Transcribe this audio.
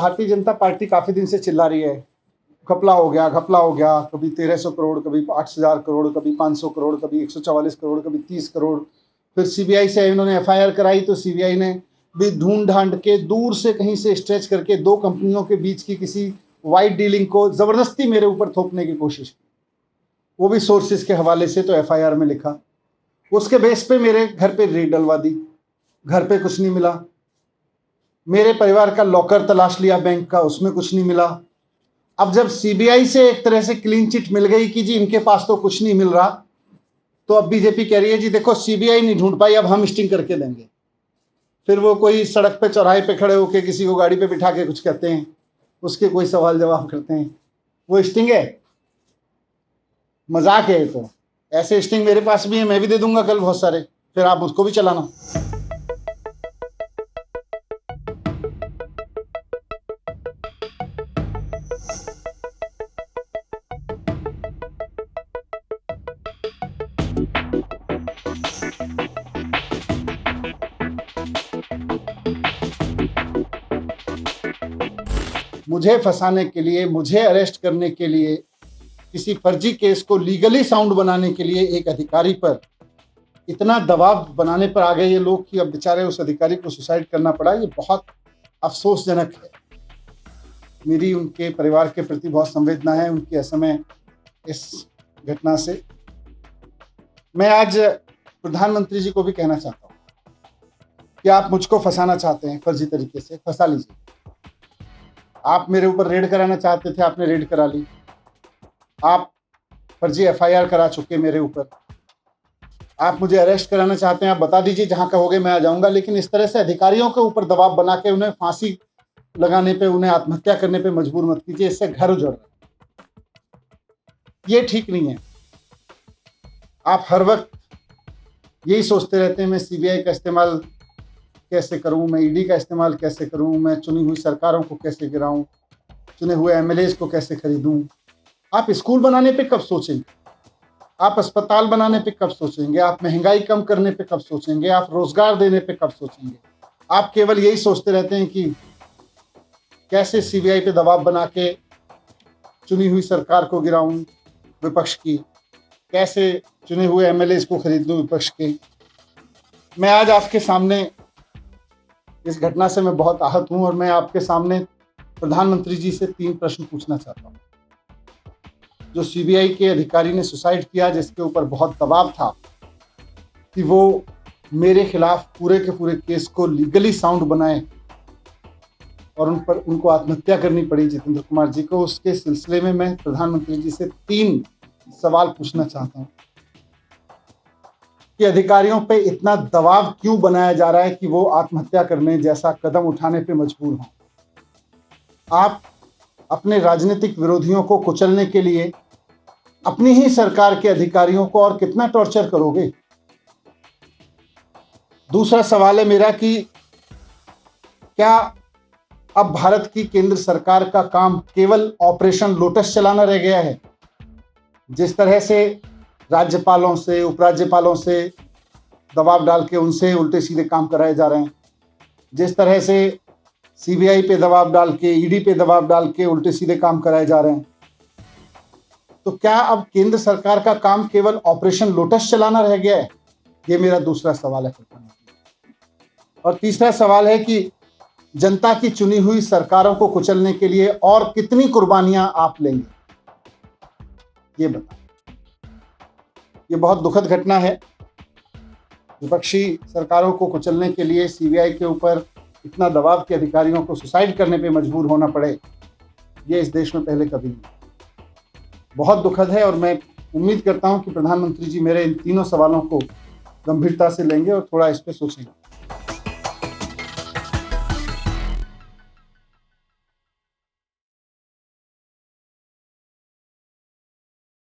Bharatiya Janata party काफी दिन से चिल्ला रही है, घपला हो गया, घपला हो गया, कभी 1300 करोड़, कभी 8000 करोड़, कभी 500 करोड़, कभी 144 करोड़, कभी 30 करोड़। फिर सीबीआई से इन्होंने एफआईआर कराई तो सीबीआई ने भी ढूंढ ढांड के दूर से कहीं से स्ट्रेच करके दो कंपनियों के बीच की किसी वाइट डीलिंग को जबरदस्ती मेरे ऊपर थोपने की कोशिश की, वो भी सोर्सेज के हवाले से। तो एफआईआर में लिखा, उसके बेस पे मेरे घर पे रेड डलवा दी, घर पे कुछ नहीं मिला। मेरे परिवार का लॉकर तलाश लिया बैंक का, उसमें कुछ नहीं मिला। अब जब सीबीआई से एक तरह से क्लीन चिट मिल गई कि जी इनके पास तो कुछ नहीं मिल रहा, तो अब बीजेपी कह रही है जी देखो सीबीआई नहीं ढूंढ पाई, अब हम स्टिंग करके देंगे। फिर वो कोई सड़क पे चौराहे पे खड़े होकर किसी को गाड़ी पे बिठा के कुछ कहते हैं, उसके कोई सवाल जवाब करते हैं, वो स्टिंग है, मजाक है। तो ऐसे स्टिंग मेरे पास भी है, मैं भी दे दूंगा कल बहुत सारे, फिर आप उसको भी चलाना। मुझे फंसाने के लिए, मुझे अरेस्ट करने के लिए, किसी फर्जी केस को लीगली साउंड बनाने के लिए एक अधिकारी पर इतना दबाव बनाने पर आ गए ये लोग कि अब बेचारे उस अधिकारी को सुसाइड करना पड़ा। ये बहुत अफसोसजनक है। मेरी उनके परिवार के प्रति बहुत संवेदना है, उनके असमय इस घटना से। मैं आज प्रधानमंत्री जी को भी कहना चाहता हूँ कि आप मुझको फंसाना चाहते हैं फर्जी तरीके से, फंसा लीजिए। आप मेरे ऊपर रेड कराना चाहते थे, आपने रेड करा ली। आप फर्जी एफआईआर करा चुके मेरे ऊपर। आप मुझे अरेस्ट कराना चाहते हैं, आप बता दीजिए, जहां कहोगे मैं आ जाऊंगा। लेकिन इस तरह से अधिकारियों के ऊपर दबाव बना के उन्हें फांसी लगाने पे, उन्हें आत्महत्या करने पे मजबूर मत कीजिए, इससे घर उजड़ रहा है। ये ठीक नहीं है। आप हर वक्त यही सोचते रहते हैं मैं सीबीआई का इस्तेमाल कैसे करूं, मैं ईडी का इस्तेमाल कैसे करूं, मैं चुनी हुई सरकारों को कैसे गिराऊं, चुने हुए एमएलएज को कैसे खरीदूं। आप स्कूल बनाने पे कब सोचेंगे? आप अस्पताल बनाने पे कब सोचेंगे? आप महंगाई कम करने पे कब सोचेंगे? आप रोजगार देने पे कब सोचेंगे? आप केवल यही सोचते रहते हैं कि कैसे सीबीआई पे दबाव बना के चुनी हुई सरकार को गिराऊं विपक्ष की, कैसे चुने हुए एमएलएज को खरीद लूं विपक्ष के। मैं आज आपके सामने, इस घटना से मैं बहुत आहत हूं और मैं आपके सामने प्रधानमंत्री जी से 3 प्रश्न पूछना चाहता हूं। जो सीबीआई के अधिकारी ने सुसाइड किया, जिसके ऊपर बहुत दबाव था कि वो मेरे खिलाफ पूरे के पूरे केस को लीगली साउंड बनाए और उनको आत्महत्या करनी पड़ी जितेंद्र कुमार जी को, उसके सिलसिले में मैं प्रधानमंत्री जी से 3 सवाल पूछना चाहता हूं कि अधिकारियों पे इतना दबाव क्यों बनाया जा रहा है कि वो आत्महत्या करने जैसा कदम उठाने पे मजबूर हों। आप अपने राजनीतिक विरोधियों को कुचलने के लिए अपनी ही सरकार के अधिकारियों को और कितना टॉर्चर करोगे? दूसरा सवाल है मेरा कि क्या अब भारत की केंद्र सरकार का काम केवल ऑपरेशन लोटस चलाना रह गया है? जिस तरह से राज्यपालों से, उपराज्यपालों से दबाव डाल के उनसे उल्टे सीधे काम कराए जा रहे हैं, जिस तरह से सीबीआई पे दबाव डाल के, ईडी पे दबाब डाल के उल्टे सीधे काम कराए जा रहे हैं, तो क्या अब केंद्र सरकार का काम केवल ऑपरेशन लोटस चलाना रह गया है? ये मेरा दूसरा सवाल है। और तीसरा सवाल है कि जनता की चुनी हुई सरकारों को कुचलने के लिए और कितनी कुर्बानियां आप लेंगे? ये बताएं। ये बहुत दुखद घटना है। विपक्षी सरकारों को कुचलने के लिए सीबीआई के ऊपर इतना दबाव के अधिकारियों को सुसाइड करने पे मजबूर होना पड़े, ये इस देश में पहले कभी नहीं। बहुत दुखद है और मैं उम्मीद करता हूं कि प्रधानमंत्री जी मेरे इन तीनों सवालों को गंभीरता से लेंगे और थोड़ा इस पे सोचेंगे।